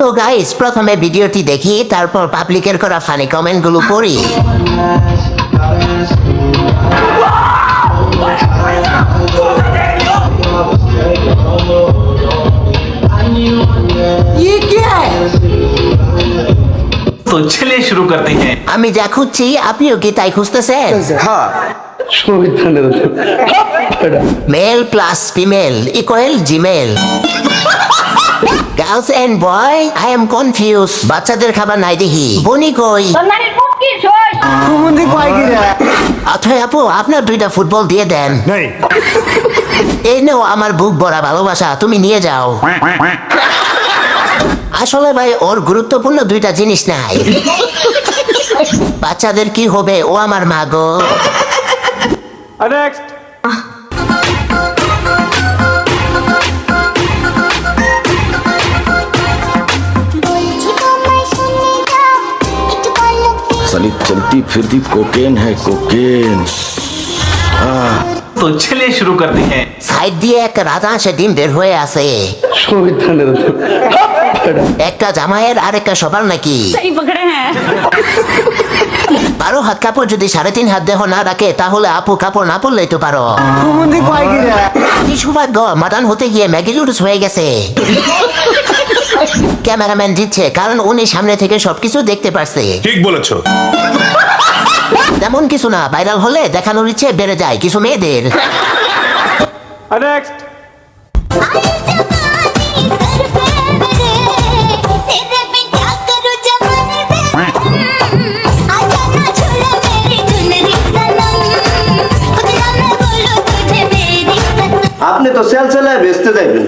তো গাইস, প্রথমে ভিডিওটি দেখি, তারপর পাবলিকের করা ফানি কমেন্টগুলো পড়ি। तो चलिए शुरू करते हैं। আমি যা খুঁজছি আপনিও কি তাই খুঁজতেছেন? Male plus female equal Gmail. Girls and boy, I am confuse. বাচ্চাদের খাবার নাই দেখি, বনি কই? অথয় আপু, আপনার 2টা ফুটবল দিয়ে দেন। এই নাও আমার বুক ভরা ভালোবাসা, তুমি নিয়ে যাও। আসলে ভাই, ওর গুরুত্বপূর্ণ 2টা জিনিস নাই। বাচ্চাদের কি হবে, ও আমার মা গো। साली चलती फिरती कोकेन है कोकेन। तो चलिए शुरू करते हैं। সাইড দিয়ে একটা রাজহাঁসের ডিম বের হয়ে আছে। একটা জামাইয়ের আর একটা সবার নাকি? सही पकड़े हैं। 12 হাত কাপড় যদি 3.5 হাত দেহ না রাখে, তাহলে আপু কাপড় না পরলেই তো পারো। কি সৌভাগ্য, মাদান হতে গিয়ে ম্যাগি লুডুস হয়ে গেছে। ক্যামেরাম্যান দিচ্ছে, কারণ উনি সামনে থেকে সবকিছু দেখতে পারছে। ঠিক বলেছো। তেমন কিছু না, ভাইরাল হলে দেখানোর ইচ্ছে বেড়ে যায় কিছু মেয়েদের। আপনি তো সেল সেলায় বেচতে যাইবেন।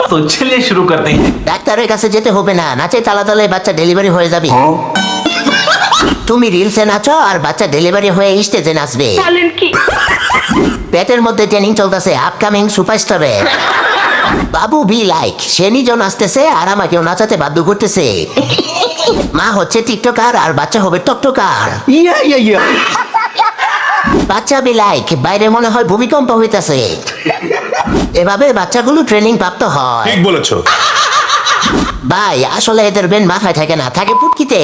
तो चलिए शुरू करते हैं। ডাক্তারের কাছে যেতে হবে না, নাচে তালা তালে বাচ্চা ডেলিভারি হয়ে যাবে। তুমি রিলসে নাচো আর বাচ্চা ডেলিভারি হয়ে স্টেজে নাচবে। পেটের মধ্যে ট্রেনিং চলতেছে আপকামিং সুপারস্টারে। বাবু বি লাইক, সে নিজেও নাচতেছে আর আমাকেও নাচাতে বাধ্য করতেছে। মা হচ্ছে টিকটকার আর বাচ্চা হবে টকটকার। বাচ্চা বি লাইক, বাইরে মনে হয় ভূমিকম্প হইতাছে। এভাবে বাচ্চাগুলো ট্রেনিং প্রাপ্ত হয়। ঠিক বলেছো। ভাই, আসলে এদের ব্রেন মাথায় থাকে না, থাকে পুটকিতে।